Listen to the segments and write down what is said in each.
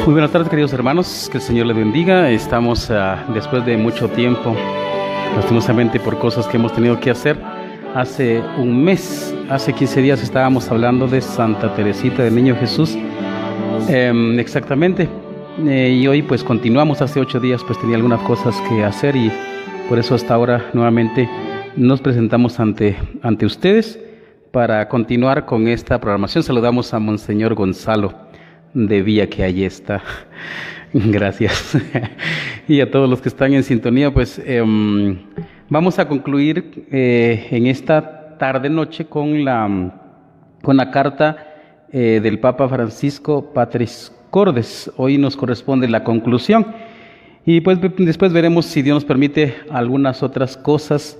Muy buenas tardes, queridos hermanos, que el Señor les bendiga. Estamos después de mucho tiempo, lastimosamente por cosas que hemos tenido que hacer. Hace un mes, hace 15 días estábamos hablando de Santa Teresita del Niño Jesús, exactamente, y hoy pues continuamos. Hace 8 días pues tenía algunas cosas que hacer y por eso hasta ahora nuevamente nos presentamos ante ustedes para continuar con esta programación. Saludamos a Monseñor Gonzalo de Vía, que allí está. Gracias. Y a todos los que están en sintonía, pues vamos a concluir en esta tarde-noche con la carta del Papa Francisco Patris Corde. Hoy nos corresponde la conclusión. Y pues después veremos, si Dios nos permite, algunas otras cosas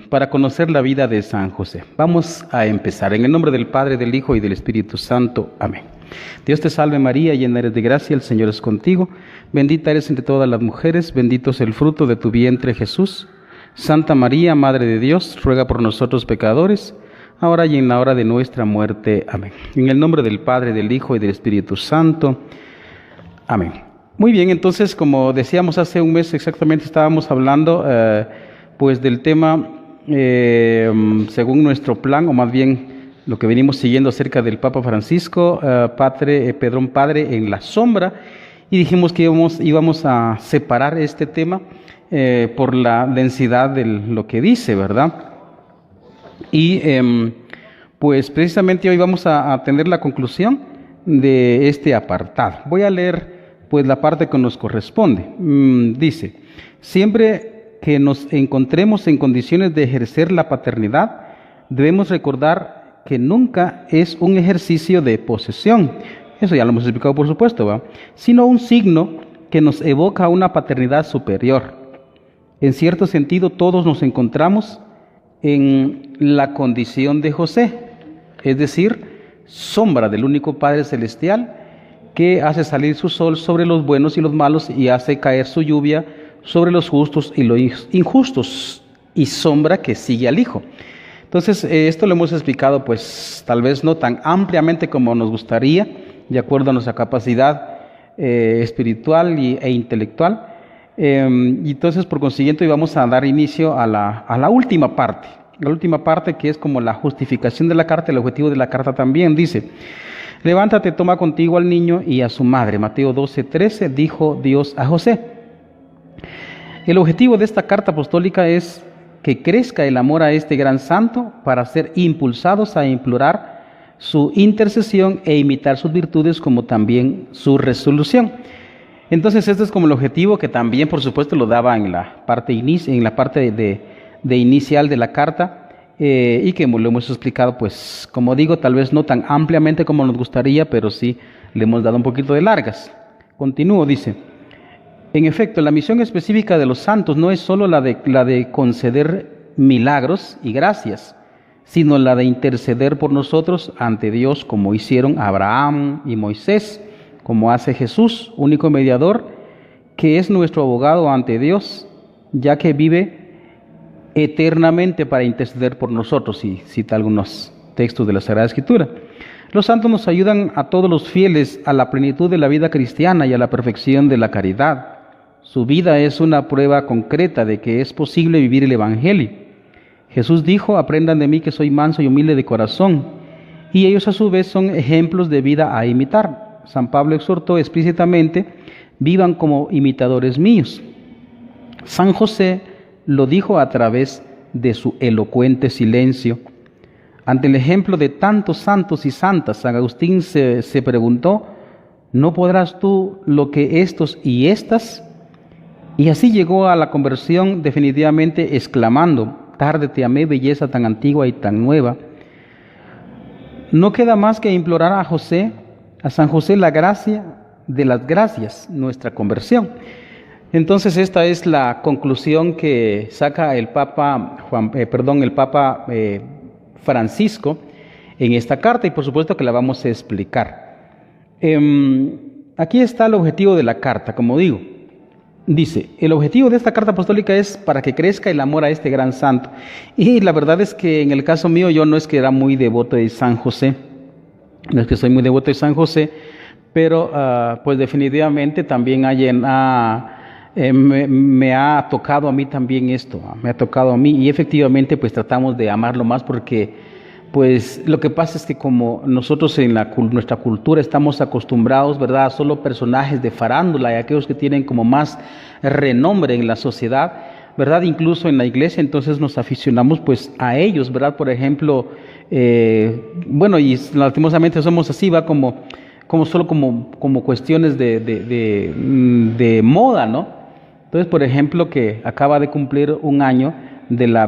para conocer la vida de San José. Vamos a empezar. En el nombre del Padre, del Hijo y del Espíritu Santo. Amén. Dios te salve María, llena eres de gracia, el Señor es contigo. Bendita eres entre todas las mujeres, bendito es el fruto de tu vientre Jesús. Santa María, Madre de Dios, ruega por nosotros pecadores, ahora y en la hora de nuestra muerte. Amén. En el nombre del Padre, del Hijo y del Espíritu Santo. Amén. Muy bien, entonces, como decíamos hace un mes exactamente, estábamos hablando pues del tema según nuestro plan, o más bien lo que venimos siguiendo acerca del Papa Francisco, Padre en la sombra, y dijimos que íbamos a separar este tema por la densidad de lo que dice, ¿verdad? Y pues precisamente hoy vamos a tener la conclusión de este apartado. Voy a leer pues la parte que nos corresponde. Dice: siempre que nos encontremos en condiciones de ejercer la paternidad, debemos recordar que nunca es un ejercicio de posesión, eso ya lo hemos explicado por supuesto, ¿va? Sino un signo que nos evoca una paternidad superior. En cierto sentido, todos nos encontramos en la condición de José, es decir, sombra del único Padre Celestial que hace salir su sol sobre los buenos y los malos y hace caer su lluvia sobre los justos y los injustos, y sombra que sigue al Hijo. Entonces, esto lo hemos explicado pues tal vez no tan ampliamente como nos gustaría, de acuerdo a nuestra capacidad espiritual e intelectual. Y entonces, por consiguiente, hoy vamos a dar inicio a la última parte. La última parte, que es como la justificación de la carta, el objetivo de la carta también. Dice: levántate, toma contigo al niño y a su madre. Mateo 12:13, dijo Dios a José. El objetivo de esta carta apostólica es que crezca el amor a este gran santo para ser impulsados a implorar su intercesión e imitar sus virtudes, como también su resolución. Entonces, este es como el objetivo, que también por supuesto lo daba en la parte de inicial de la carta, y que lo hemos explicado pues, como digo, tal vez no tan ampliamente como nos gustaría, pero sí le hemos dado un poquito de largas. Continúo, dice: en efecto, la misión específica de los santos no es solo la de conceder milagros y gracias, sino la de interceder por nosotros ante Dios, como hicieron Abraham y Moisés, como hace Jesús, único mediador, que es nuestro abogado ante Dios, ya que vive eternamente para interceder por nosotros, y cita algunos textos de la Sagrada Escritura. Los santos nos ayudan a todos los fieles a la plenitud de la vida cristiana y a la perfección de la caridad. Su vida es una prueba concreta de que es posible vivir el Evangelio. Jesús dijo: aprendan de mí que soy manso y humilde de corazón, y ellos a su vez son ejemplos de vida a imitar. San Pablo exhortó explícitamente: vivan como imitadores míos. San José lo dijo a través de su elocuente silencio. Ante el ejemplo de tantos santos y santas, San Agustín se preguntó: ¿no podrás tú lo que estos y estas? Y así llegó a la conversión definitivamente, exclamando: tarde te amé, belleza tan antigua y tan nueva. No queda más que implorar a San José la gracia de las gracias, nuestra conversión. Entonces, esta es la conclusión que saca el Papa Francisco en esta carta, y por supuesto que la vamos a explicar. Aquí está el objetivo de la carta, como digo. Dice: el objetivo de esta carta apostólica es para que crezca el amor a este gran santo. Y la verdad es que en el caso mío, yo no es que era muy devoto de San José, no es que soy muy devoto de San José, pero pues definitivamente también me ha tocado a mí también esto, me ha tocado a mí y efectivamente pues tratamos de amarlo más porque pues lo que pasa es que como nosotros en nuestra cultura estamos acostumbrados, ¿verdad?, a solo personajes de farándula y aquellos que tienen como más renombre en la sociedad, ¿verdad? Incluso en la iglesia, entonces nos aficionamos pues a ellos, ¿verdad? Por ejemplo, bueno, y lastimosamente somos así, va como solo como cuestiones de moda, ¿no? Entonces, por ejemplo, que acaba de cumplir un año de la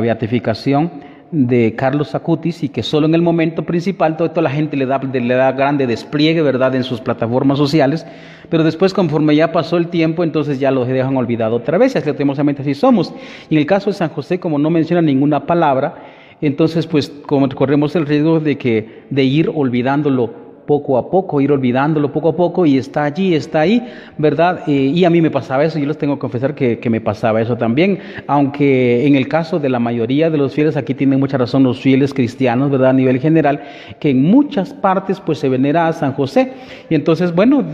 beatificación de Carlos Acutis y que solo en el momento principal toda la gente le da grande despliegue, ¿verdad?, en sus plataformas sociales, pero después conforme ya pasó el tiempo, entonces ya lo dejan olvidado otra vez, y lastimosamente así somos. Y en el caso de San José, como no menciona ninguna palabra, entonces pues como corremos el riesgo de ir olvidándolo poco a poco, ir olvidándolo poco a poco, y está allí, está ahí, ¿verdad? Y a mí me pasaba eso, yo les tengo que confesar que me pasaba eso también, aunque en el caso de la mayoría de los fieles, aquí tienen mucha razón los fieles cristianos, ¿verdad?, a nivel general, que en muchas partes pues se venera a San José, y entonces, bueno,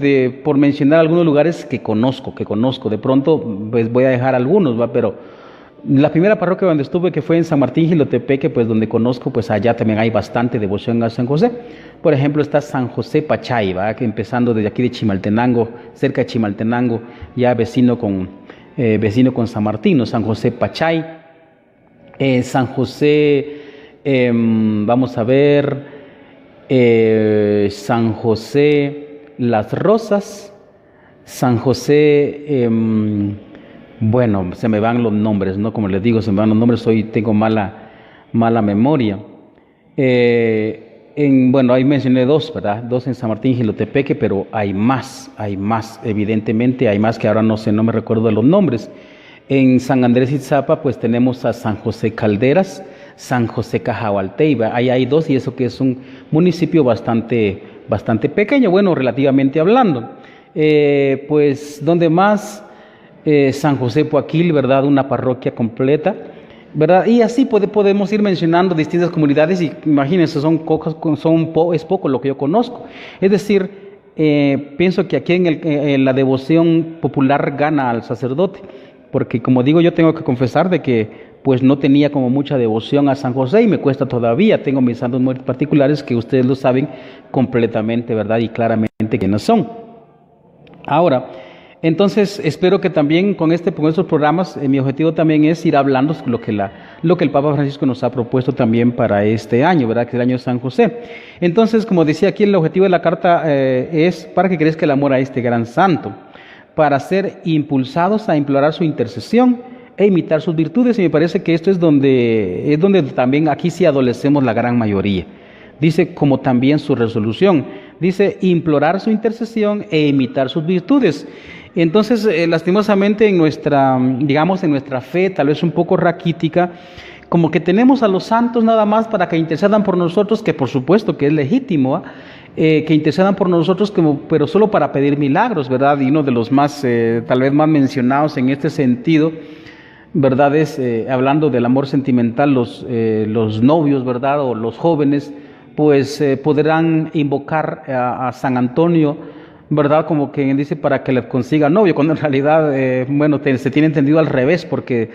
por mencionar algunos lugares que conozco, de pronto pues voy a dejar algunos, ¿va? Pero la primera parroquia donde estuve, que fue en San Martín Jilotepeque, pues donde conozco, pues allá también hay bastante devoción a San José. Por ejemplo, está San José Pachay, ¿va?, que empezando desde aquí de Chimaltenango, cerca de Chimaltenango, ya vecino con San Martín, ¿no? San José Pachay, San José, vamos a ver, San José Las Rosas, San José... bueno, se me van los nombres, ¿no? Como les digo, se me van los nombres, hoy tengo mala memoria. Bueno, ahí mencioné dos, ¿verdad? Dos en San Martín Jilotepeque, pero hay más, evidentemente, hay más que ahora no me recuerdo de los nombres. En San Andrés Itzapa, pues tenemos a San José Calderas, San José Cajahualteiba, ahí hay dos, y eso que es un municipio bastante pequeño, bueno, relativamente hablando. Pues, donde más... San José Poaquil, ¿verdad?, una parroquia completa, ¿verdad? Y así podemos ir mencionando distintas comunidades y imagínense, es poco lo que yo conozco. Es decir, pienso que aquí en la devoción popular gana al sacerdote, porque como digo, yo tengo que confesar de que pues no tenía como mucha devoción a San José y me cuesta todavía, tengo mis santos muy particulares que ustedes lo saben completamente, ¿verdad?, y claramente que no son. Ahora, entonces, espero que también con estos programas, mi objetivo también es ir hablando lo que el Papa Francisco nos ha propuesto también para este año, ¿verdad?, que es el año de San José. Entonces, como decía aquí, el objetivo de la carta es para que crezca el amor a este gran santo, para ser impulsados a implorar su intercesión e imitar sus virtudes, y me parece que esto es donde también aquí sí adolecemos la gran mayoría. Dice, como también su resolución, dice implorar su intercesión e imitar sus virtudes. Entonces, lastimosamente en nuestra fe, tal vez un poco raquítica, como que tenemos a los santos nada más para que intercedan por nosotros, que por supuesto que es legítimo, que intercedan por nosotros, pero solo para pedir milagros, ¿verdad? Y uno de los más, tal vez más mencionados en este sentido, ¿verdad?, es, hablando del amor sentimental, los novios, ¿verdad?, o los jóvenes, pues podrán invocar a San Antonio, ¿verdad?, como quien dice, para que le consiga novio, cuando en realidad, se tiene entendido al revés, porque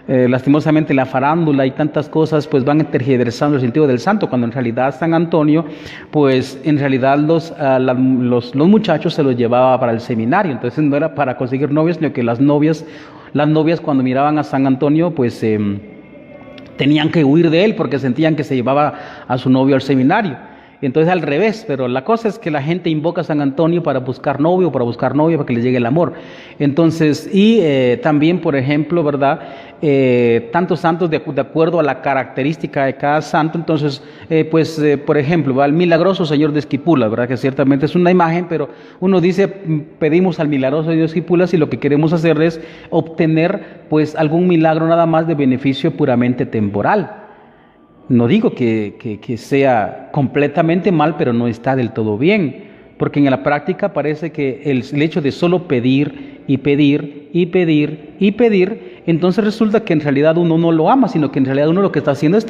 lastimosamente la farándula y tantas cosas pues van tergiversando el sentido del santo, cuando en realidad San Antonio, pues en realidad los muchachos se los llevaba para el seminario, entonces no era para conseguir novios, sino que las novias cuando miraban a San Antonio, pues tenían que huir de él porque sentían que se llevaba a su novio al seminario. Entonces al revés, pero la cosa es que la gente invoca a San Antonio para buscar novio, para que les llegue el amor. Entonces, y también, por ejemplo, ¿verdad?, tantos santos de acuerdo a la característica de cada santo. Entonces, por ejemplo, el milagroso Señor de Esquipula, ¿verdad?, que ciertamente es una imagen, pero uno dice, pedimos al milagroso Señor de Esquipula si lo que queremos hacer es obtener pues algún milagro nada más de beneficio puramente temporal. No digo que sea completamente mal, pero no está del todo bien, porque en la práctica parece que el hecho de solo pedir y pedir y pedir y pedir, entonces resulta que en realidad uno no lo ama, sino que en realidad uno lo que está haciendo es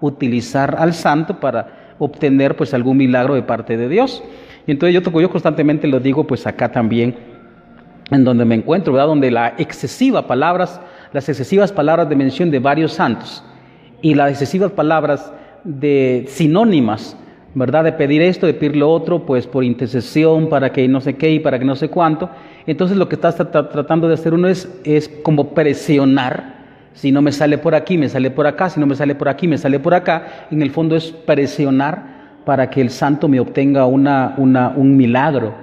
utilizar al santo para obtener pues algún milagro de parte de Dios. Y entonces yo constantemente lo digo pues acá también, en donde me encuentro, ¿verdad? Donde las excesivas palabras de mención de varios santos y las excesivas palabras de sinónimas, ¿verdad? De pedir esto, de pedir lo otro, pues por intercesión, para que no sé qué y para que no sé cuánto. Entonces lo que está tratando de hacer uno es como presionar. Si no me sale por aquí, me sale por acá. Si no me sale por aquí, me sale por acá. En el fondo es presionar para que el santo me obtenga un milagro,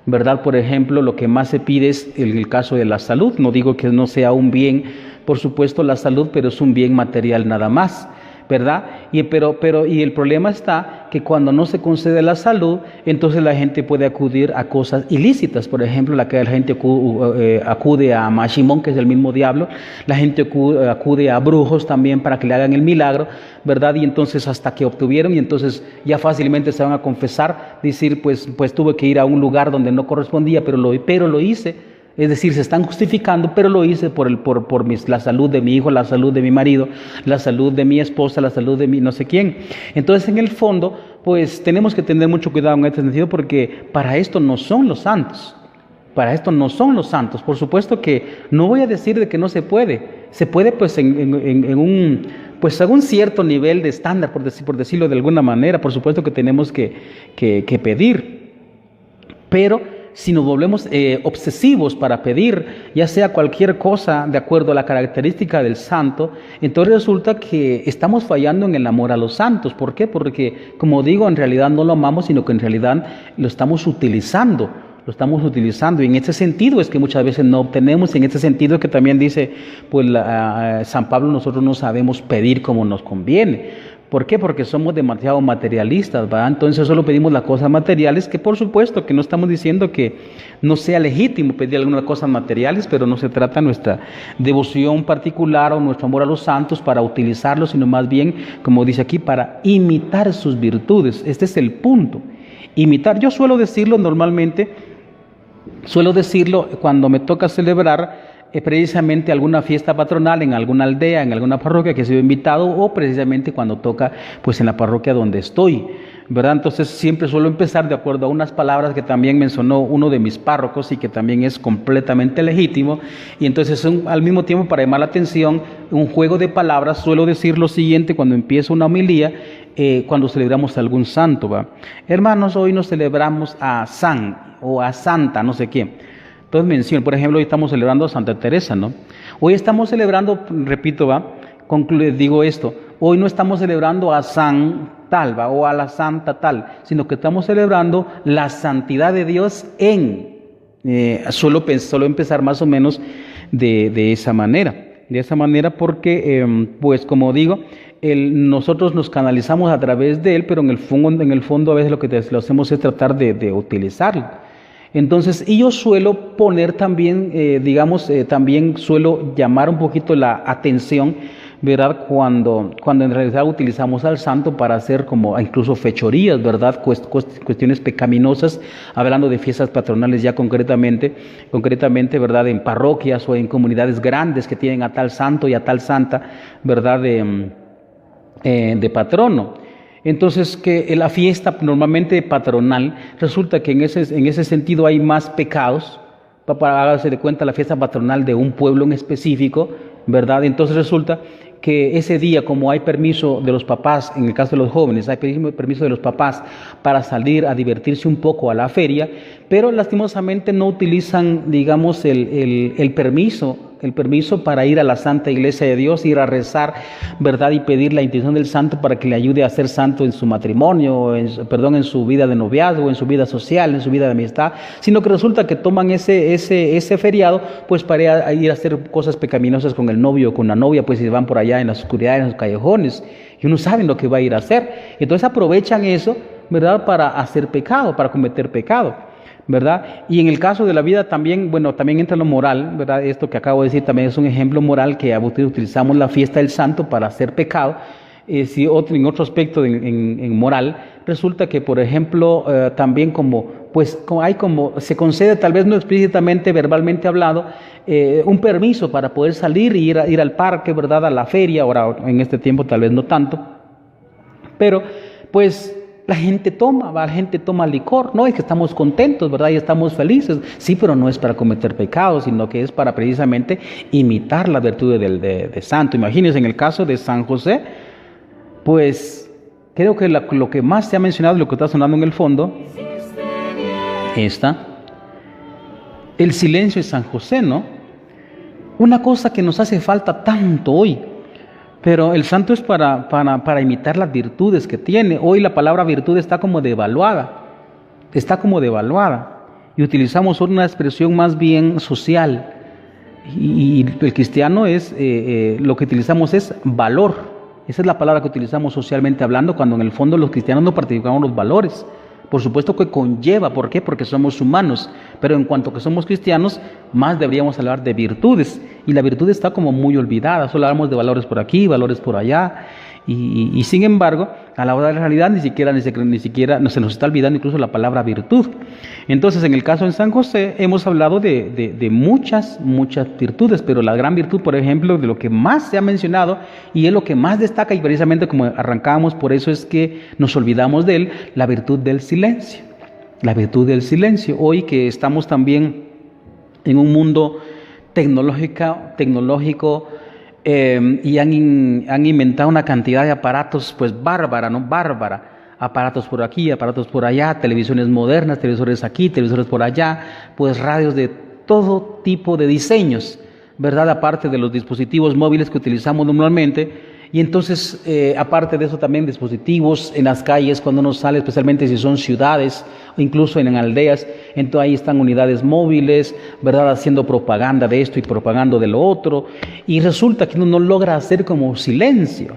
¿verdad? Por ejemplo, lo que más se pide es en el caso de la salud. No digo que no sea un bien, por supuesto, la salud, pero es un bien material nada más, ¿verdad? Y el problema está que cuando no se concede la salud, entonces la gente puede acudir a cosas ilícitas. Por ejemplo, la gente acude a Mashimón, que es el mismo diablo. La gente acude a brujos también para que le hagan el milagro, ¿verdad? Y entonces hasta que obtuvieron, y entonces ya fácilmente se van a confesar, decir, pues tuve que ir a un lugar donde no correspondía, pero lo hice. Es decir, se están justificando, pero lo hice por la salud de mi hijo, la salud de mi marido, la salud de mi esposa, la salud de mi no sé quién. Entonces, en el fondo, pues tenemos que tener mucho cuidado en este sentido, porque para esto no son los santos. Para esto no son los santos. Por supuesto que no voy a decir de que no se puede. Se puede pues en un cierto nivel de estándar, por decirlo de alguna manera. Por supuesto que tenemos que pedir. Pero si nos volvemos obsesivos para pedir, ya sea cualquier cosa de acuerdo a la característica del santo, entonces resulta que estamos fallando en el amor a los santos. ¿Por qué? Porque, como digo, en realidad no lo amamos, sino que en realidad lo estamos utilizando. Y en ese sentido es que muchas veces no obtenemos, y en ese sentido es que también dice pues San Pablo, nosotros no sabemos pedir como nos conviene. ¿Por qué? Porque somos demasiado materialistas, ¿verdad? Entonces solo pedimos las cosas materiales, que por supuesto que no estamos diciendo que no sea legítimo pedir algunas cosas materiales, pero no se trata nuestra devoción particular o nuestro amor a los santos para utilizarlos, sino más bien, como dice aquí, para imitar sus virtudes. Este es el punto. Imitar. Yo suelo decirlo cuando me toca celebrar precisamente alguna fiesta patronal en alguna aldea, en alguna parroquia que he sido invitado, o precisamente cuando toca pues en la parroquia donde estoy, ¿verdad? Entonces siempre suelo empezar de acuerdo a unas palabras que también mencionó uno de mis párrocos y que también es completamente legítimo, y entonces al mismo tiempo, para llamar la atención, un juego de palabras, suelo decir lo siguiente cuando empiezo una homilía, cuando celebramos a algún santo, ¿va? Hermanos, hoy nos celebramos a San o a Santa, no sé qué. Entonces menciono, por ejemplo, hoy estamos celebrando a Santa Teresa, ¿no? Hoy estamos celebrando, repito, digo esto, hoy no estamos celebrando a San tal, o a la Santa tal, sino que estamos celebrando la santidad de Dios suelo empezar más o menos de esa manera, porque, pues como digo, nosotros nos canalizamos a través de él, pero en el fondo a veces lo que lo hacemos es tratar de utilizarlo. Entonces, y yo suelo poner también, también suelo llamar un poquito la atención, ¿verdad? Cuando en realidad utilizamos al santo para hacer como incluso fechorías, ¿verdad? Cuestiones pecaminosas, hablando de fiestas patronales ya concretamente, ¿verdad? En parroquias o en comunidades grandes que tienen a tal santo y a tal santa, ¿verdad? De patrono. Entonces, que la fiesta normalmente patronal, resulta que en ese sentido hay más pecados, para darse de cuenta la fiesta patronal de un pueblo en específico, ¿verdad? Entonces resulta que ese día, como hay permiso de los papás, en el caso de los jóvenes, hay permiso de los papás para salir a divertirse un poco a la feria, pero lastimosamente no utilizan, digamos, el permiso para ir a la Santa Iglesia de Dios, ir a rezar, ¿verdad? Y pedir la intención del santo para que le ayude a ser santo en su matrimonio, en su vida de noviazgo, en su vida social, en su vida de amistad, sino que resulta que toman ese feriado, pues para ir a hacer cosas pecaminosas con el novio o con la novia, pues si van por allá en las oscuridades, en los callejones, y uno sabe lo que va a ir a hacer. Entonces aprovechan eso, ¿verdad? Para hacer pecado, para cometer pecado, ¿verdad? Y en el caso de la vida también, también entra lo moral, ¿verdad? Esto que acabo de decir también es un ejemplo moral, que utilizamos la fiesta del santo para hacer pecado. En otro aspecto en moral, resulta que, por ejemplo, también se concede, tal vez no explícitamente, verbalmente hablado, un permiso para poder salir y ir al parque, ¿verdad? A la feria, ahora en este tiempo tal vez no tanto, pero pues La gente toma, la gente toma licor, no es que estamos contentos, ¿verdad? Y estamos felices, sí, pero no es para cometer pecados, sino que es para precisamente imitar las virtudes de santo. Imagínense en el caso de San José, pues creo que lo que más se ha mencionado, lo que está sonando en el fondo, el silencio de San José, ¿no? Una cosa que nos hace falta tanto hoy. Pero el santo es para imitar las virtudes que tiene. Hoy la palabra virtud está como devaluada. Y utilizamos una expresión más bien social. Y el cristiano es, lo que utilizamos es valor. Esa es la palabra que utilizamos socialmente hablando, cuando en el fondo los cristianos no practicamos los valores. Por supuesto que conlleva, ¿por qué? Porque somos humanos, pero en cuanto que somos cristianos, más deberíamos hablar de virtudes, y la virtud está como muy olvidada, solo hablamos de valores por aquí, valores por allá, y sin embargo, a la hora de la realidad ni siquiera se nos está olvidando incluso la palabra virtud. Entonces, en el caso de San José, hemos hablado de muchas virtudes, pero la gran virtud, por ejemplo, de lo que más se ha mencionado, y es lo que más destaca, y precisamente como arrancábamos, por eso es que nos olvidamos de él, la virtud del silencio. La virtud del silencio. Hoy que estamos también en un mundo tecnológico, y han inventado una cantidad de aparatos pues bárbara, aparatos por aquí, aparatos por allá, televisiones modernas, televisores aquí, televisores por allá, pues radios de todo tipo de diseños, ¿verdad? Aparte de los dispositivos móviles que utilizamos normalmente. Y entonces, aparte de eso también dispositivos en las calles, cuando uno sale, especialmente si son ciudades o incluso en aldeas, entonces ahí están unidades móviles, ¿verdad? Haciendo propaganda de esto y propaganda de lo otro, y resulta que uno no logra hacer como silencio,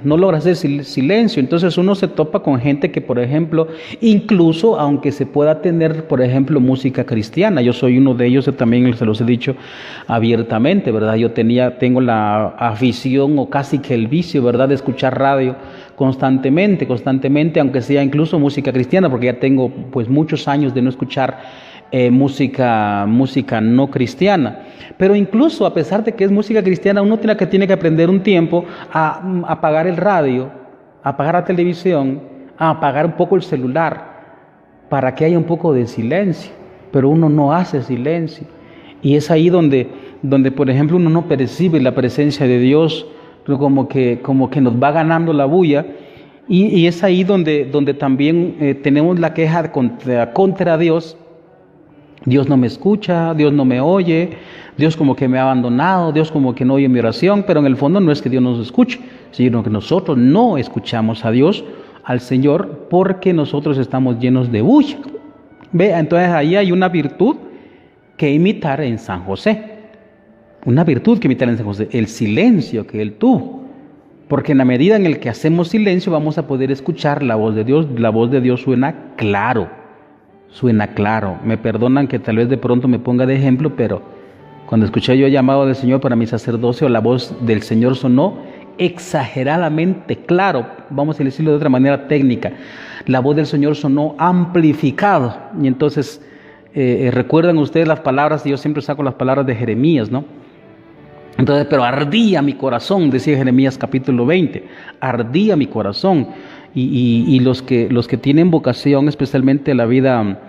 entonces uno se topa con gente que, por ejemplo, incluso aunque se pueda tener, por ejemplo, música cristiana, yo soy uno de ellos, yo también se los he dicho abiertamente, ¿verdad? Tengo la afición o casi que el vicio, ¿verdad?, de escuchar radio constantemente, aunque sea incluso música cristiana, porque ya tengo pues muchos años de no escuchar música no cristiana. Pero incluso a pesar de que es música cristiana, uno tiene que aprender un tiempo a apagar el radio, a apagar la televisión, a apagar un poco el celular, para que haya un poco de silencio. Pero uno no hace silencio, y es ahí donde por ejemplo uno no percibe la presencia de Dios, como que nos va ganando la bulla, y es ahí donde también tenemos la queja contra Dios. Dios no me escucha, Dios no me oye, Dios como que me ha abandonado, Dios como que no oye mi oración, pero en el fondo no es que Dios nos escuche, sino que nosotros no escuchamos a Dios, al Señor, porque nosotros estamos llenos de bulla. Entonces ahí hay una virtud que imitar en San José. El silencio que él tuvo, porque en la medida en el que hacemos silencio vamos a poder escuchar la voz de Dios. La voz de Dios suena claro. Me perdonan que tal vez de pronto me ponga de ejemplo, pero cuando escuché yo el llamado del Señor para mi sacerdocio, la voz del Señor sonó exageradamente claro, vamos a decirlo de otra manera técnica. La voz del Señor sonó amplificado, y entonces recuerdan ustedes las palabras, y yo siempre saco las palabras de Jeremías, ¿no? Entonces, pero ardía mi corazón, decía Jeremías capítulo 20, ardía mi corazón, y los que tienen vocación, especialmente la vida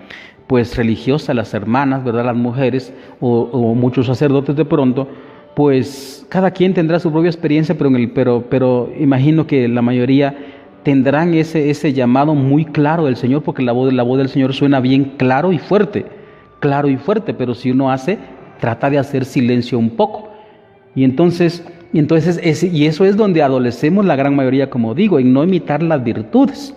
pues religiosa, las hermanas, ¿verdad?, las mujeres o muchos sacerdotes de pronto, pues cada quien tendrá su propia experiencia, pero imagino que la mayoría tendrán ese llamado muy claro del Señor, porque la voz del Señor suena bien claro y fuerte, pero si uno trata de hacer silencio un poco. Y entonces eso es donde adolecemos la gran mayoría, como digo, en no imitar las virtudes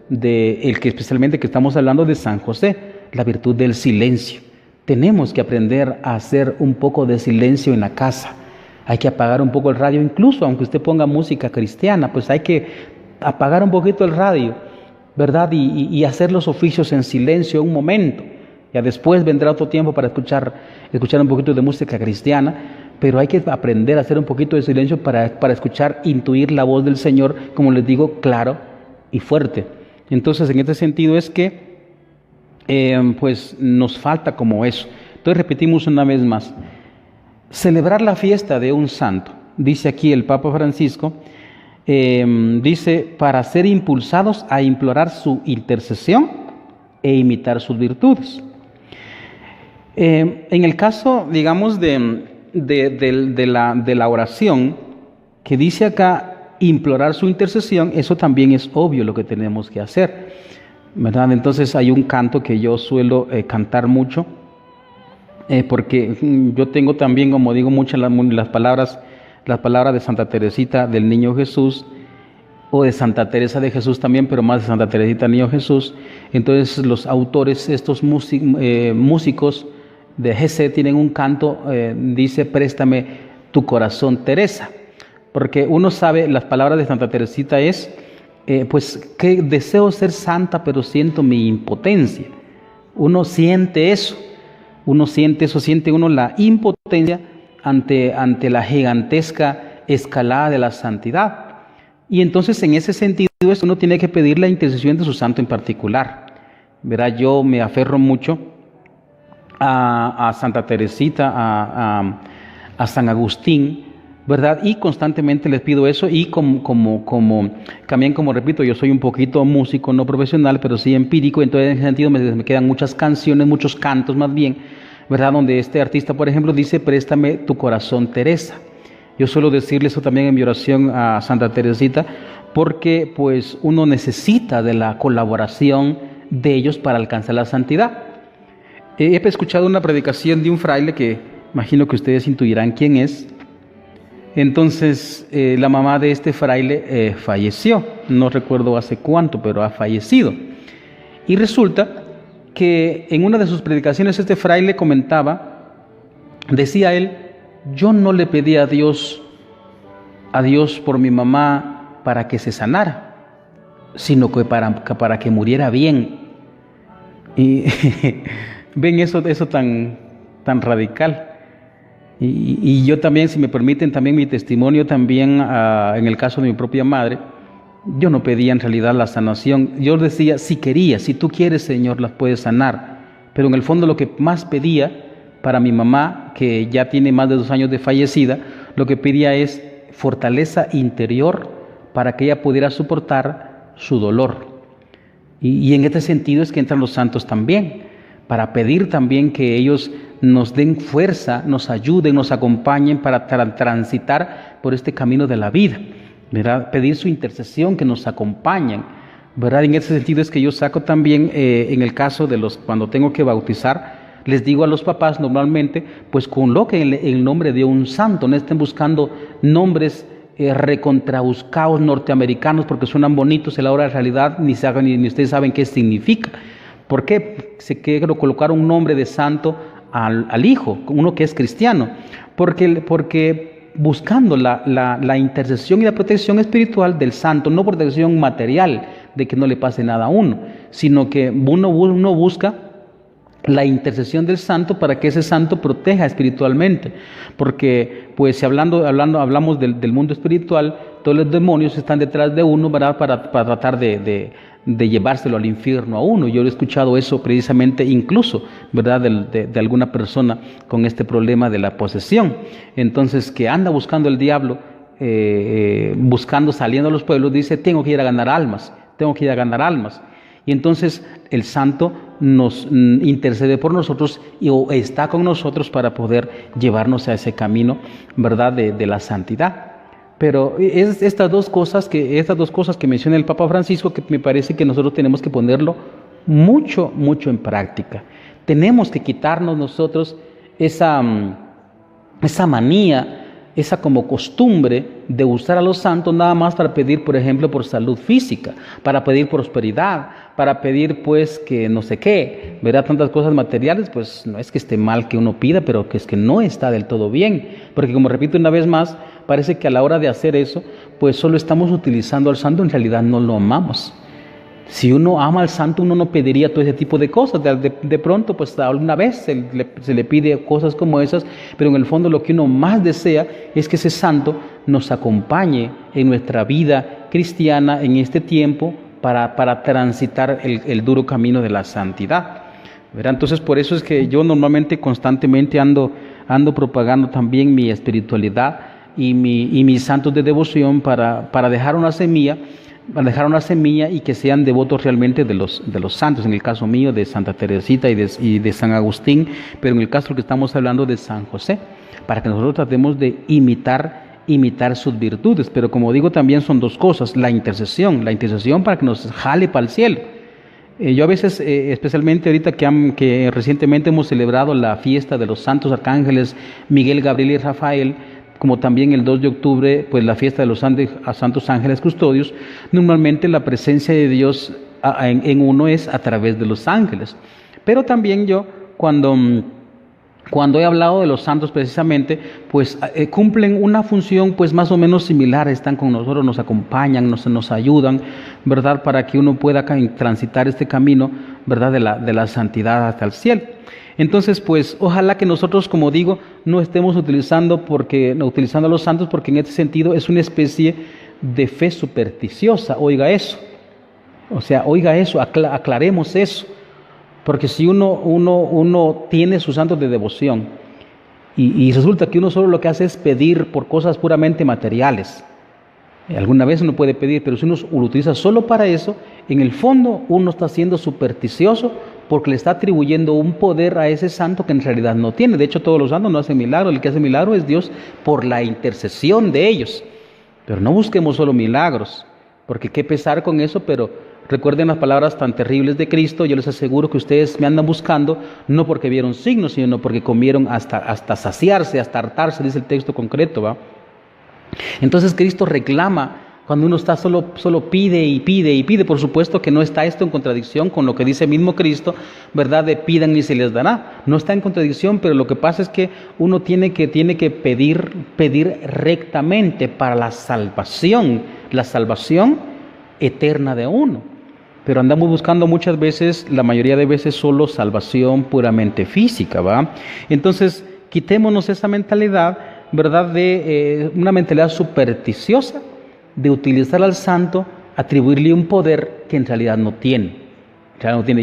de el que especialmente que estamos hablando de San José, la virtud del silencio. Tenemos que aprender a hacer un poco de silencio en la casa. Hay que apagar un poco el radio, incluso aunque usted ponga música cristiana, pues hay que apagar un poquito el radio, ¿verdad? Y hacer los oficios en silencio un momento. Ya después vendrá otro tiempo para escuchar un poquito de música cristiana, pero hay que aprender a hacer un poquito de silencio para escuchar, intuir la voz del Señor, como les digo, claro y fuerte. Entonces, en este sentido es que pues nos falta como eso. Entonces repetimos una vez más, celebrar la fiesta de un santo, dice aquí el Papa Francisco, dice, para ser impulsados a implorar su intercesión e imitar sus virtudes. En el caso, digamos, de la oración, que dice acá, implorar su intercesión, eso también es obvio lo que tenemos que hacer, ¿verdad? Entonces hay un canto que yo suelo cantar mucho, porque yo tengo también, como digo, muchas las palabras de Santa Teresita del Niño Jesús, o de Santa Teresa de Jesús también, pero más de Santa Teresita del Niño Jesús. Entonces los autores, estos músicos de Gesed, tienen un canto, dice, préstame tu corazón, Teresa. Porque uno sabe, las palabras de Santa Teresita es, pues que deseo ser santa, pero siento mi impotencia. Uno siente eso, siente uno la impotencia ante la gigantesca escalada de la santidad. Y entonces en ese sentido uno tiene que pedir la intercesión de su santo en particular. Verá, yo me aferro mucho a Santa Teresita, a San Agustín, ¿verdad? Y constantemente les pido eso, y también como repito, yo soy un poquito músico, no profesional, pero sí empírico, entonces en ese sentido me quedan muchas canciones, muchos cantos más bien, ¿verdad? Donde este artista, por ejemplo, dice, préstame tu corazón, Teresa. Yo suelo decirle eso también en mi oración a Santa Teresita, porque pues uno necesita de la colaboración de ellos para alcanzar la santidad. He escuchado una predicación de un fraile que imagino que ustedes intuirán quién es. Entonces, la mamá de este fraile falleció, no recuerdo hace cuánto, pero ha fallecido. Y resulta que en una de sus predicaciones este fraile comentaba, decía él, yo no le pedí a Dios por mi mamá para que se sanara, sino que para que muriera bien. Y ven eso tan radical. Y yo también, si me permiten, también mi testimonio también en el caso de mi propia madre, yo no pedía en realidad la sanación. Yo decía, si quería, si tú quieres, Señor, las puedes sanar. Pero en el fondo lo que más pedía para mi mamá, que ya tiene más de 2 años de fallecida, lo que pedía es fortaleza interior para que ella pudiera soportar su dolor. Y en este sentido es que entran los santos también, para pedir también que ellos nos den fuerza, nos ayuden, nos acompañen para transitar por este camino de la vida, ¿verdad? Pedir su intercesión, que nos acompañen, ¿verdad? En ese sentido es que yo saco también, en el caso de cuando tengo que bautizar, les digo a los papás normalmente, pues coloquen el nombre de un santo, no estén buscando nombres recontrabuscados norteamericanos porque suenan bonitos, en la hora de realidad ni ustedes saben qué significa. ¿Por qué se quiere colocar un nombre de santo al hijo, uno que es cristiano? Porque buscando la intercesión y la protección espiritual del santo, no protección material de que no le pase nada a uno, sino que uno busca la intercesión del santo para que ese santo proteja espiritualmente, porque pues si hablamos del mundo espiritual, todos los demonios están detrás de uno, ¿verdad? Para tratar de llevárselo al infierno a uno. Yo he escuchado eso precisamente incluso, ¿verdad? De alguna persona con este problema de la posesión. Entonces, que anda buscando el diablo, saliendo a los pueblos, dice, tengo que ir a ganar almas. Y entonces el santo nos intercede por nosotros o está con nosotros para poder llevarnos a ese camino, ¿verdad? De la santidad. Pero es estas dos cosas que menciona el Papa Francisco, que me parece que nosotros tenemos que ponerlo mucho en práctica. Tenemos que quitarnos nosotros esa manía, esa como costumbre de usar a los santos nada más para pedir, por ejemplo, por salud física, para pedir prosperidad, para pedir pues que no sé qué, ¿verdad? Tantas cosas materiales, pues no es que esté mal que uno pida, pero que es que no está del todo bien, porque como repito una vez más, parece que a la hora de hacer eso, pues solo estamos utilizando al santo, en realidad no lo amamos. Si uno ama al santo, uno no pediría todo ese tipo de cosas. De pronto, pues alguna vez se le pide cosas como esas, pero en el fondo lo que uno más desea es que ese santo nos acompañe en nuestra vida cristiana en este tiempo para transitar el duro camino de la santidad, ¿verdad? Entonces, por eso es que yo normalmente, constantemente ando propagando también mi espiritualidad y mis santos de devoción para dejar una semilla, y que sean devotos realmente de los santos, en el caso mío de Santa Teresita y de San Agustín, pero en el caso que estamos hablando de San José, para que nosotros tratemos de imitar sus virtudes. Pero como digo, también son dos cosas: la intercesión para que nos jale para el cielo. Yo a veces, especialmente ahorita que recientemente hemos celebrado la fiesta de los santos arcángeles Miguel, Gabriel y Rafael, como también el 2 de octubre, pues la fiesta de los santos ángeles custodios, normalmente la presencia de Dios en uno es a través de los ángeles. Pero también yo, cuando he hablado de los santos precisamente, pues cumplen una función pues más o menos similar, están con nosotros, nos acompañan, nos ayudan, ¿verdad? Para que uno pueda transitar este camino, ¿verdad? De la santidad hasta el cielo. Entonces, pues, ojalá que nosotros, como digo, no estemos utilizando a los santos, porque en este sentido es una especie de fe supersticiosa. Oiga eso, aclaremos eso. Porque si uno tiene sus santos de devoción y resulta que uno solo lo que hace es pedir por cosas puramente materiales, alguna vez uno puede pedir, pero si uno lo utiliza solo para eso, en el fondo uno está siendo supersticioso, porque le está atribuyendo un poder a ese santo que en realidad no tiene. De hecho, todos los santos no hacen milagros, el que hace milagro es Dios por la intercesión de ellos. Pero no busquemos solo milagros, porque qué pesar con eso, pero recuerden las palabras tan terribles de Cristo. Yo les aseguro que ustedes me andan buscando no porque vieron signos, sino porque comieron hasta saciarse, hasta hartarse, dice el texto concreto, ¿va? Entonces Cristo reclama cuando uno está solo pide y pide y pide. Por supuesto que no está esto en contradicción con lo que dice mismo Cristo, ¿verdad? De pidan y se les dará. No está en contradicción, pero lo que pasa es que uno tiene que pedir rectamente para la salvación eterna de uno. Pero andamos buscando muchas veces, la mayoría de veces, solo salvación puramente física, ¿va? Entonces, quitémonos esa mentalidad, ¿verdad? De una mentalidad supersticiosa, de utilizar al santo, atribuirle un poder que en realidad no tiene.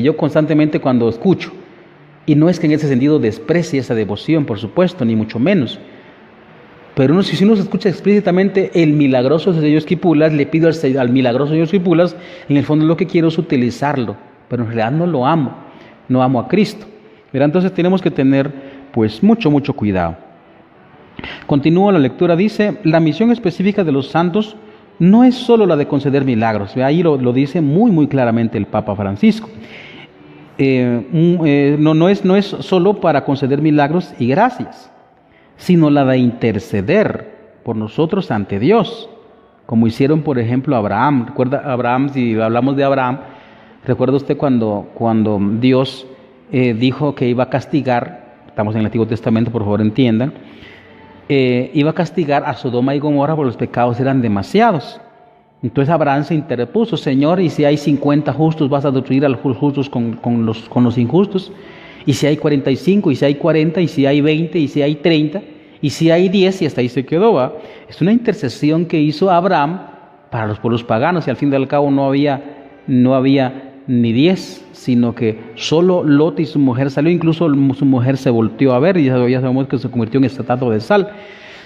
Yo constantemente cuando escucho, y no es que en ese sentido desprecie esa devoción, por supuesto, ni mucho menos, pero si uno se escucha explícitamente el milagroso Señor Esquipulas, le pido al milagroso Señor Esquipulas, en el fondo lo que quiero es utilizarlo, pero en realidad no lo amo, no amo a Cristo. Pero entonces tenemos que tener pues mucho cuidado. Continúa la lectura, dice: la misión específica de los santos no es solo la de conceder milagros. Ahí lo dice muy claramente el Papa Francisco. No es solo para conceder milagros y gracias, sino la de interceder por nosotros ante Dios, como hicieron, por ejemplo, Abraham. Recuerda Abraham, si hablamos de Abraham, recuerda usted cuando Dios dijo que iba a castigar, estamos en el Antiguo Testamento, por favor entiendan, iba a castigar a Sodoma y Gomorra porque los pecados eran demasiados. Entonces Abraham se interpuso: Señor, y si hay 50 justos, vas a destruir a los justos con los injustos. Y si hay 45, y si hay 40, y si hay 20, y si hay 30, y si hay 10, y hasta ahí se quedó, ¿va? Es una intercesión que hizo Abraham para los pueblos paganos, y al fin y al cabo no había ni 10, sino que solo Lot y su mujer salió. Incluso su mujer se volteó a ver y ya sabemos que se convirtió en estrato de sal.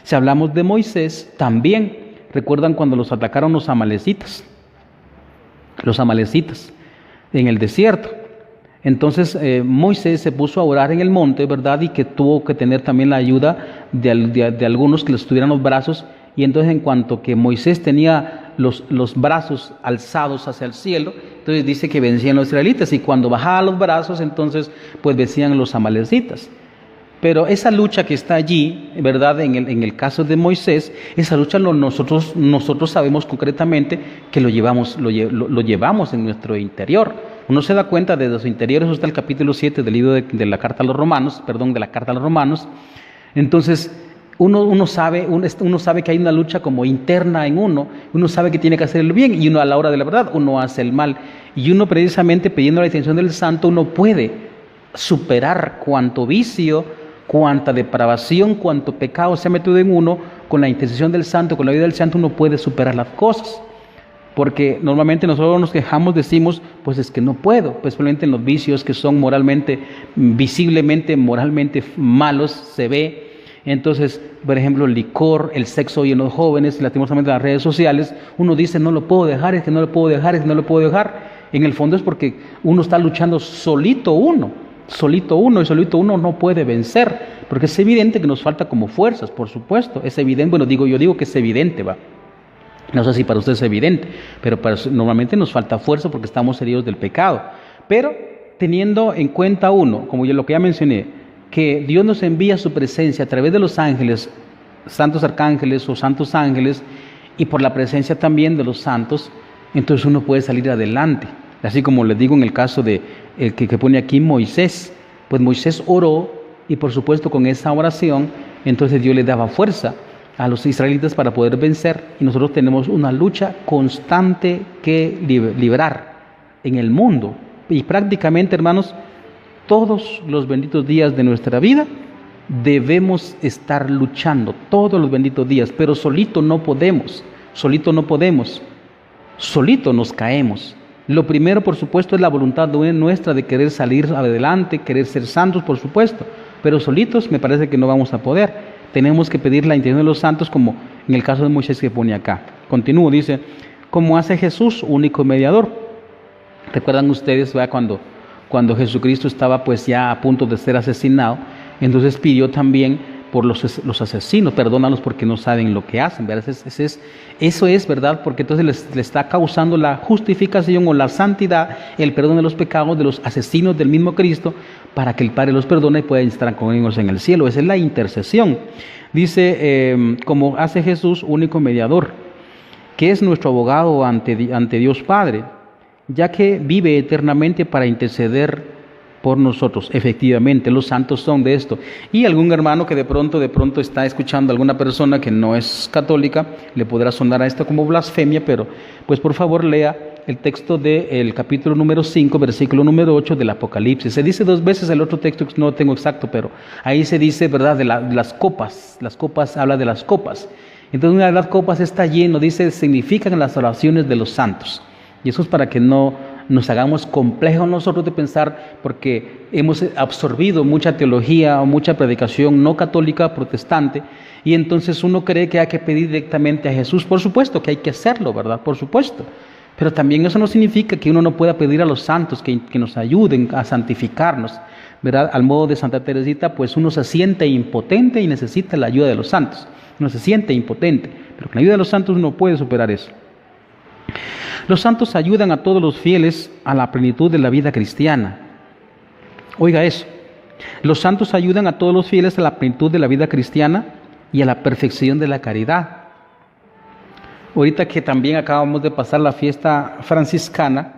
Si hablamos de Moisés, también recuerdan cuando los atacaron los amalecitas en el desierto. Entonces Moisés se puso a orar en el monte, ¿verdad? Y que tuvo que tener también la ayuda de algunos que les tuvieran los brazos. Y entonces, en cuanto que Moisés tenía los brazos alzados hacia el cielo, entonces dice que vencían los israelitas, y cuando bajaba los brazos, entonces pues vencían los amalecitas. Pero esa lucha que está allí, ¿verdad? En el caso de Moisés, esa lucha nosotros sabemos concretamente que lo llevamos en nuestro interior. Uno se da cuenta de su interior. Eso está en el capítulo 7 del libro de la carta a los Romanos, de la carta a los Romanos. Entonces, uno sabe que hay una lucha como interna en uno sabe que tiene que hacer el bien, y uno a la hora de la verdad, uno hace el mal. Y uno, precisamente pidiendo la intercesión del santo, uno puede superar cuanto vicio, cuanta depravación, cuanto pecado se ha metido en uno. Con la intercesión del santo, con la vida del santo, uno puede superar las cosas. Porque normalmente nosotros nos quejamos, decimos, pues es que no puedo, especialmente en los vicios que son visiblemente moralmente malos, se ve. Entonces, por ejemplo, el licor, el sexo hoy en los jóvenes, lastimosamente en las redes sociales, uno dice no lo puedo dejar, es que no lo puedo dejar, es que no lo puedo dejar. En el fondo es porque uno está luchando solito uno, y solito uno no puede vencer, porque es evidente que nos falta como fuerzas, por supuesto, es evidente, bueno, yo digo que es evidente, va. No sé si para ustedes es evidente, pero normalmente nos falta fuerza porque estamos heridos del pecado. Pero teniendo en cuenta uno, como yo lo que ya mencioné, que Dios nos envía su presencia a través de los ángeles, santos arcángeles o santos ángeles, y por la presencia también de los santos, entonces uno puede salir adelante. Así como les digo en el caso de el que pone aquí Moisés, pues Moisés oró y por supuesto con esa oración, entonces Dios le daba fuerza a los israelitas para poder vencer, y nosotros tenemos una lucha constante que librar en el mundo, y prácticamente, hermanos, todos los benditos días de nuestra vida debemos estar luchando, todos los benditos días, pero solito no podemos, solito nos caemos. Lo primero, por supuesto, es la voluntad nuestra de querer salir adelante, querer ser santos, por supuesto, pero solitos me parece que no vamos a poder. Tenemos que pedir la intercesión de los santos, como en el caso de Moisés que pone acá. Continúo, dice, como hace Jesús, único mediador. ¿Recuerdan ustedes cuando Jesucristo estaba pues ya a punto de ser asesinado? Entonces pidió también por los asesinos, perdónalos porque no saben lo que hacen, ¿verdad? Eso es, ¿verdad? Porque entonces le está causando la justificación o la santidad, el perdón de los pecados de los asesinos del mismo Cristo, para que el Padre los perdone y puedan estar con ellos en el cielo. Esa es la intercesión. Dice, como hace Jesús, único mediador, que es nuestro abogado ante Dios Padre, ya que vive eternamente para interceder por nosotros. Efectivamente, los santos son de esto. Y algún hermano que de pronto está escuchando a alguna persona que no es católica, le podrá sonar a esto como blasfemia, pero pues por favor lea el texto del capítulo número 5, versículo número 8 del Apocalipsis. Se dice 2 veces el otro texto, no lo tengo exacto, pero ahí se dice, ¿verdad?, de las copas. Las copas, habla de las copas. Entonces una de las copas está lleno, dice, significan las oraciones de los santos. Y eso es para que no nos hagamos complejos nosotros de pensar, porque hemos absorbido mucha teología o mucha predicación no católica, protestante, y entonces uno cree que hay que pedir directamente a Jesús. Por supuesto que hay que hacerlo, ¿verdad? Por supuesto. Pero también eso no significa que uno no pueda pedir a los santos que nos ayuden a santificarnos, ¿verdad? Al modo de Santa Teresita, pues uno se siente impotente y necesita la ayuda de los santos. Uno se siente impotente, pero con la ayuda de los santos uno puede superar eso. Los santos ayudan a todos los fieles a la plenitud de la vida cristiana. Oiga eso. Los santos ayudan a todos los fieles a la plenitud de la vida cristiana y a la perfección de la caridad. Ahorita que también acabamos de pasar la fiesta franciscana,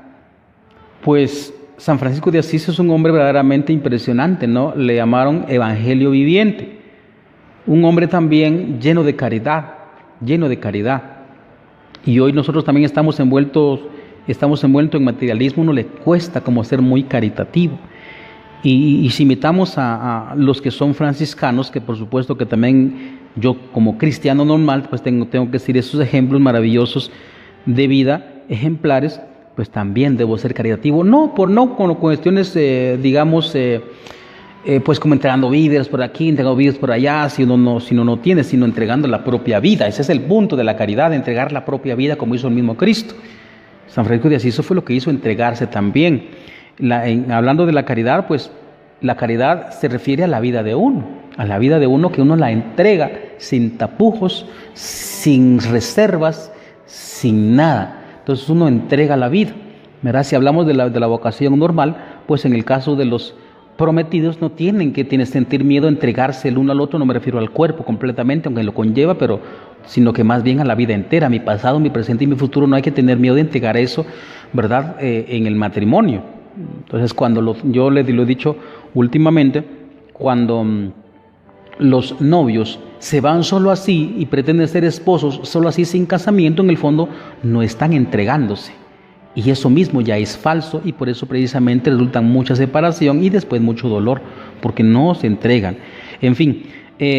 pues San Francisco de Asís es un hombre verdaderamente impresionante, ¿no? Le llamaron Evangelio viviente. Un hombre también lleno de caridad, lleno de caridad. Y hoy nosotros también estamos envueltos en materialismo. Uno le cuesta como ser muy caritativo. Y si imitamos a los que son franciscanos, que por supuesto que también yo como cristiano normal, pues tengo que decir esos ejemplos maravillosos de vida, ejemplares, pues también debo ser caritativo. No con cuestiones, pues como entregando vidas por aquí, entregando vidas por allá, si uno no tiene, sino entregando la propia vida. Ese es el punto de la caridad, entregar la propia vida como hizo el mismo Cristo. San Francisco de Asís, eso fue lo que hizo, entregarse también. Hablando de la caridad, pues la caridad se refiere a la vida de uno, que uno la entrega sin tapujos, sin reservas, sin nada. Entonces uno entrega la vida, ¿verdad? Si hablamos de la vocación normal, pues en el caso de los prometidos no tienen que sentir miedo a entregarse el uno al otro. No me refiero al cuerpo completamente, aunque lo conlleva, sino que más bien a la vida entera, mi pasado, mi presente y mi futuro. No hay que tener miedo de entregar eso, ¿verdad?, en el matrimonio. Entonces yo lo he dicho últimamente, cuando los novios se van solo así y pretenden ser esposos solo así sin casamiento, en el fondo no están entregándose. Y eso mismo ya es falso, y por eso precisamente resulta mucha separación y después mucho dolor, porque no se entregan. En fin,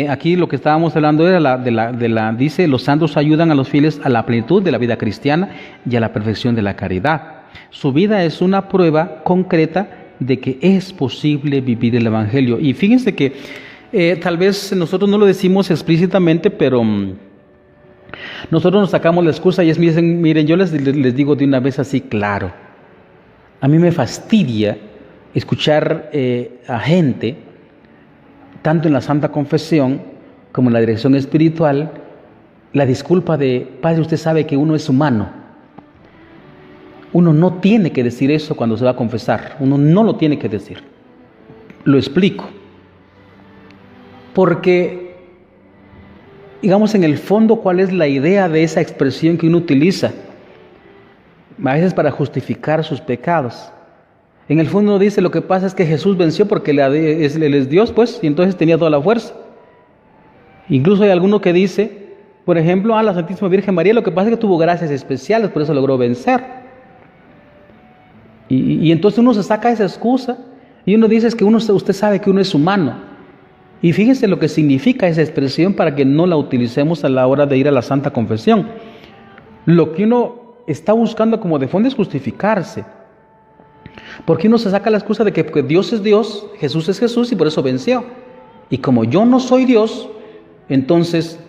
aquí lo que estábamos hablando era dice, los santos ayudan a los fieles a la plenitud de la vida cristiana y a la perfección de la caridad. Su vida es una prueba concreta de que es posible vivir el Evangelio. Y fíjense que Tal vez nosotros no lo decimos explícitamente, pero nosotros nos sacamos la excusa y es, miren, yo les digo de una vez así claro, a mí me fastidia escuchar a gente, tanto en la Santa Confesión como en la dirección espiritual, la disculpa de, Padre, usted sabe que uno es humano. Uno no tiene que decir eso cuando se va a confesar, uno no lo tiene que decir. Lo explico. Porque, digamos, en el fondo, ¿cuál es la idea de esa expresión que uno utiliza? A veces para justificar sus pecados. En el fondo uno dice, lo que pasa es que Jesús venció porque Él es Dios, pues, y entonces tenía toda la fuerza. Incluso hay alguno que dice, por ejemplo, a la Santísima Virgen María, lo que pasa es que tuvo gracias especiales, por eso logró vencer. Y entonces uno se saca esa excusa y uno dice que usted sabe que uno es humano. Y fíjense lo que significa esa expresión para que no la utilicemos a la hora de ir a la Santa Confesión. Lo que uno está buscando como de fondo es justificarse. Porque uno se saca la excusa de que Dios es Dios, Jesús es Jesús y por eso venció. Y como yo no soy Dios, entonces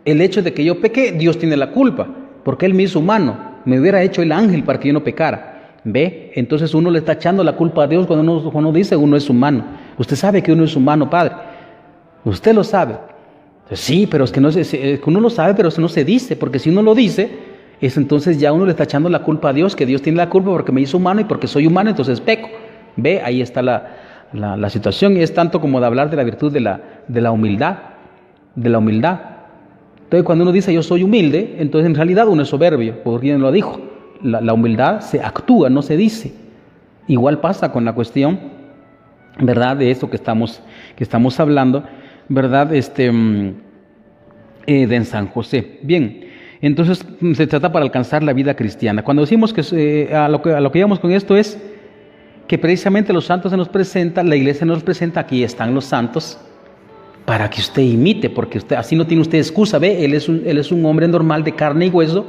el hecho de que yo pequé, Dios tiene la culpa. Porque Él me hizo humano, me hubiera hecho el ángel para que yo no pecara. ¿Ve? Entonces uno le está echando la culpa a Dios cuando uno dice uno es humano. Usted sabe que uno es humano, Padre. Usted lo sabe. Sí, pero es que uno lo sabe, pero eso no se dice, porque si uno lo dice, entonces ya uno le está echando la culpa a Dios, que Dios tiene la culpa porque me hizo humano y porque soy humano, entonces peco. Ve, ahí está la situación, y es tanto como de hablar de la virtud de la humildad, Entonces cuando uno dice yo soy humilde, entonces en realidad uno es soberbio, porque quien lo dijo. La humildad se actúa, no se dice. Igual pasa con la cuestión, ¿verdad?, de esto que estamos hablando, ¿verdad?, de San José. Bien, entonces se trata para alcanzar la vida cristiana. Cuando decimos que a lo que íbamos con esto es que precisamente los santos se nos presenta, la iglesia nos presenta, aquí están los santos, para que usted imite, porque así no tiene usted excusa. Ve, él es un hombre normal de carne y hueso,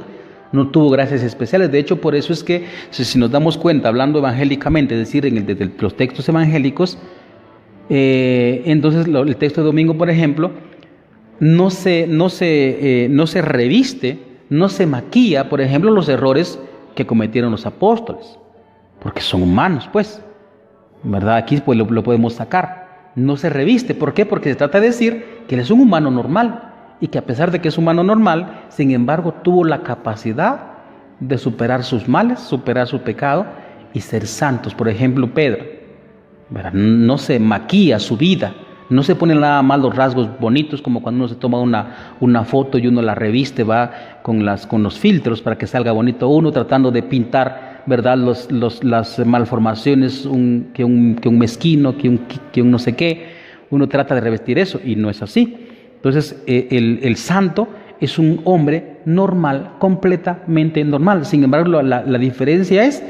no tuvo gracias especiales. De hecho, por eso es que si nos damos cuenta, hablando evangélicamente, es decir, desde los textos evangélicos, entonces el texto de domingo, por ejemplo, no se reviste, no se maquilla, por ejemplo, los errores que cometieron los apóstoles, porque son humanos, pues, ¿verdad? Aquí pues lo podemos sacar. No se reviste. ¿Por qué? Porque se trata de decir que él es un humano normal y que a pesar de que es humano normal, sin embargo tuvo la capacidad de superar sus males, superar su pecado y ser santos. Por ejemplo, Pedro, ¿verdad?, no se maquilla su vida, no se pone nada más los rasgos bonitos como cuando uno se toma una foto y uno la reviste, va con los filtros para que salga bonito uno, tratando de pintar, ¿verdad?, las malformaciones, que un mezquino, que un no sé qué. Uno trata de revestir eso y no es así. Entonces el santo es un hombre normal, completamente normal. Sin embargo, la diferencia es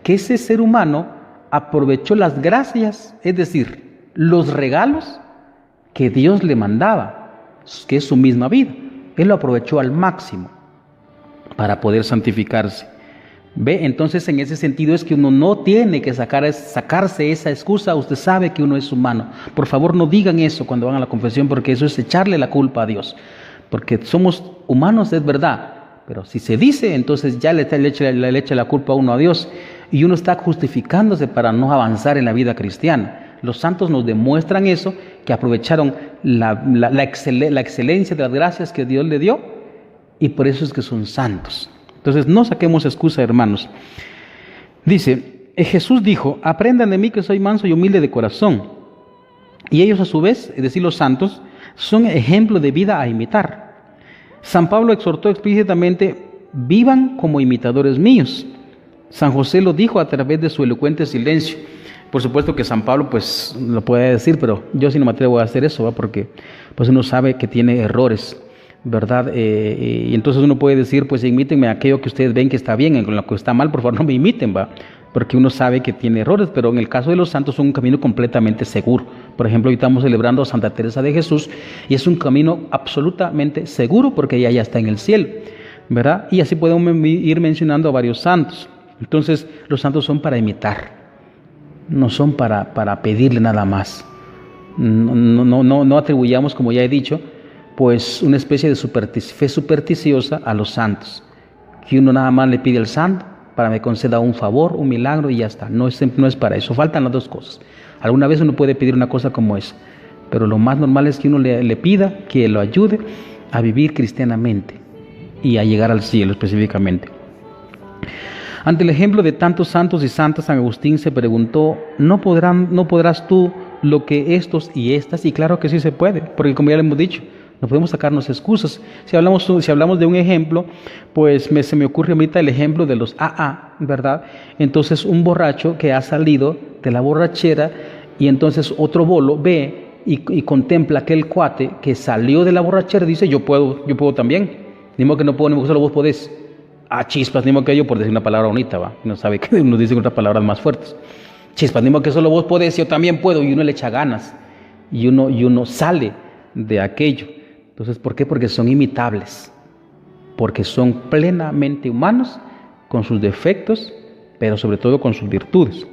que ese ser humano aprovechó las gracias, es decir, los regalos que Dios le mandaba, que es su misma vida. Él lo aprovechó al máximo para poder santificarse. ¿Ve? Entonces, en ese sentido es que uno no tiene que sacarse esa excusa. Usted sabe que uno es humano. Por favor, no digan eso cuando van a la confesión, porque eso es echarle la culpa a Dios. Porque somos humanos, es verdad, pero si se dice, entonces ya le echa la culpa a uno a Dios, y uno está justificándose para no avanzar en la vida cristiana. Los santos nos demuestran eso, que aprovecharon la excelencia de las gracias que Dios le dio, y por eso es que son santos. Entonces, no saquemos excusa, hermanos. Dice, Jesús dijo, aprendan de mí que soy manso y humilde de corazón. Y ellos a su vez, es decir, los santos, son ejemplo de vida a imitar. San Pablo exhortó explícitamente, vivan como imitadores míos. San José lo dijo a través de su elocuente silencio. Por supuesto que San Pablo pues lo puede decir, pero yo sí no me atrevo a hacer eso, ¿va? Porque pues uno sabe que tiene errores, ¿verdad? Y entonces uno puede decir, pues imítenme aquello que ustedes ven que está bien, en lo que está mal, por favor no me imiten, ¿va? Porque uno sabe que tiene errores, pero en el caso de los santos es un camino completamente seguro. Por ejemplo, hoy estamos celebrando a Santa Teresa de Jesús y es un camino absolutamente seguro porque ella ya está en el cielo, ¿verdad? Y así podemos ir mencionando a varios santos. Entonces, los santos son para imitar, no son para pedirle nada más. No atribuyamos, como ya he dicho, pues una especie de fe supersticiosa a los santos, que uno nada más le pide al santo para que me conceda un favor, un milagro y ya está. No es para eso, faltan las dos cosas. Alguna vez uno puede pedir una cosa como esa, pero lo más normal es que uno le pida que lo ayude a vivir cristianamente y a llegar al cielo específicamente. Ante el ejemplo de tantos santos y santas, San Agustín se preguntó, ¿no podrás tú lo que estos y estas? Y claro que sí se puede, porque como ya le hemos dicho, no podemos sacarnos excusas. Si hablamos de un ejemplo, pues se me ocurre ahorita el ejemplo de los AA, ¿verdad? Entonces un borracho que ha salido de la borrachera y entonces otro bolo ve y contempla aquel cuate que salió de la borrachera y dice, yo puedo también. Ni modo que no puedo, ni modo que solo vos podés. Chispas, ni modo que yo, por decir una palabra bonita, va. No sabe que nos dicen otras palabras más fuertes. Chispas, ni modo que solo vos podés, yo también puedo. Y uno le echa ganas. Y uno sale de aquello. Entonces, ¿por qué? Porque son imitables. Porque son plenamente humanos, con sus defectos, pero sobre todo con sus virtudes.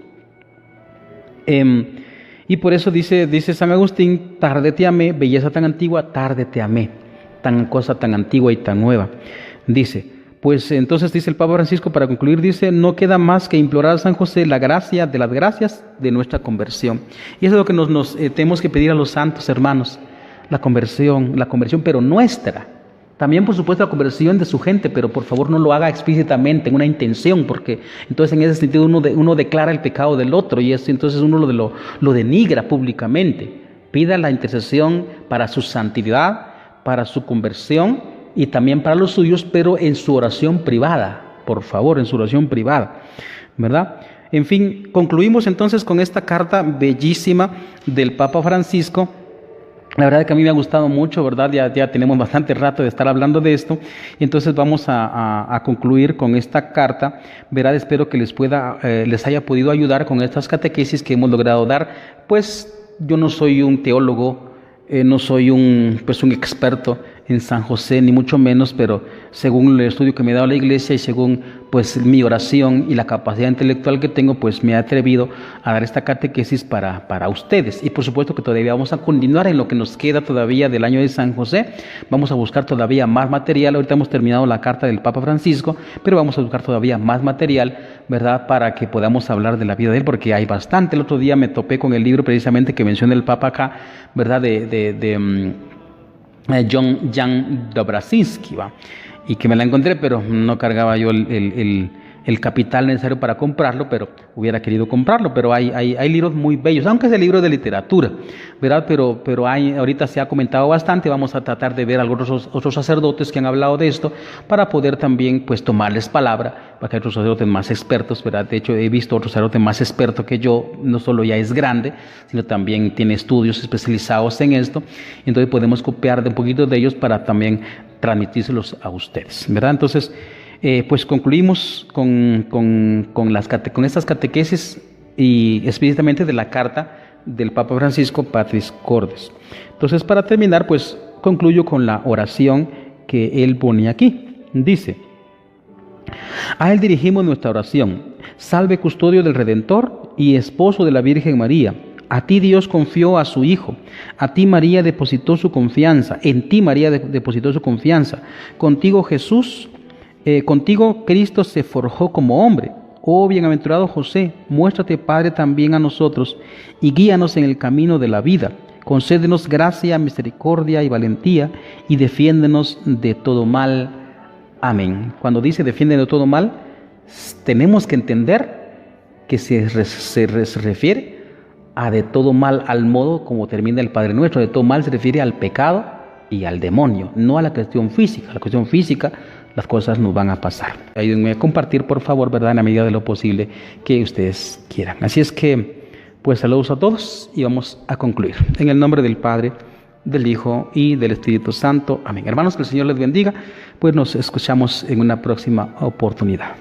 Y por eso dice San Agustín, tarde te amé, belleza tan antigua, tarde te amé. Tan cosa tan antigua y tan nueva. Dice, pues entonces dice el Papa Francisco, para concluir, dice, no queda más que implorar a San José la gracia de las gracias de nuestra conversión. Y eso es lo que nos tenemos que pedir a los santos hermanos, la conversión, pero nuestra. También, por supuesto, la conversión de su gente, pero por favor no lo haga explícitamente, en una intención, porque entonces en ese sentido uno declara el pecado del otro y entonces uno lo denigra públicamente. Pida la intercesión para su santidad, para su conversión y también para los suyos, pero en su oración privada, por favor, en su oración privada, ¿verdad? En fin, concluimos entonces con esta carta bellísima del Papa Francisco. La verdad es que a mí me ha gustado mucho, ¿verdad? Ya tenemos bastante rato de estar hablando de esto, y entonces vamos a concluir con esta carta, ¿verdad? Espero que les haya podido ayudar con estas catequesis que hemos logrado dar. Pues yo no soy un teólogo, no soy un experto en San José, ni mucho menos, pero según el estudio que me ha dado la Iglesia y según pues mi oración y la capacidad intelectual que tengo, pues me he atrevido a dar esta catequesis para ustedes. Y por supuesto que todavía vamos a continuar en lo que nos queda todavía del año de San José. Vamos a buscar todavía más material. Ahorita hemos terminado la carta del Papa Francisco, pero vamos a buscar todavía más material, ¿verdad? Para que podamos hablar de la vida de él, porque hay bastante. El otro día me topé con el libro precisamente que menciona el Papa acá, ¿verdad? De Jan Dobraszynski, ¿va? Y que me la encontré, pero no cargaba yo el capital necesario para comprarlo, pero hubiera querido comprarlo. Pero hay libros muy bellos, aunque es el libro de literatura, ¿verdad? Pero ahorita se ha comentado bastante. Vamos a tratar de ver algunos otros sacerdotes que han hablado de esto, para poder también pues tomarles palabra, para que hay otros sacerdotes más expertos, ¿verdad? De hecho, he visto otro sacerdote más experto que yo, no solo ya es grande, sino también tiene estudios especializados en esto. Entonces podemos copiar de un poquito de ellos para también transmitírselos a ustedes, ¿verdad? Entonces, pues concluimos con estas catequesis y específicamente de la carta del Papa Francisco, Patris Cordis. Entonces, para terminar, pues concluyo con la oración que él pone aquí. Dice: a él dirigimos nuestra oración. Salve, custodio del Redentor y esposo de la Virgen María. A ti Dios confió a su Hijo, a ti María depositó su confianza, en ti María depositó su confianza. Contigo Cristo se forjó como hombre. Oh bienaventurado José, muéstrate Padre también a nosotros y guíanos en el camino de la vida. Concédenos gracia, misericordia y valentía y defiéndenos de todo mal. Amén. Cuando dice defiéndenos de todo mal, tenemos que entender que se refiere a de todo mal al modo como termina el Padre Nuestro. De todo mal se refiere al pecado y al demonio, no a la cuestión física. La cuestión física, las cosas nos van a pasar. Ayúdenme a compartir, por favor, ¿verdad? En la medida de lo posible que ustedes quieran. Así es que, pues saludos a todos y vamos a concluir. En el nombre del Padre, del Hijo y del Espíritu Santo. Amén. Hermanos, que el Señor les bendiga. Pues nos escuchamos en una próxima oportunidad.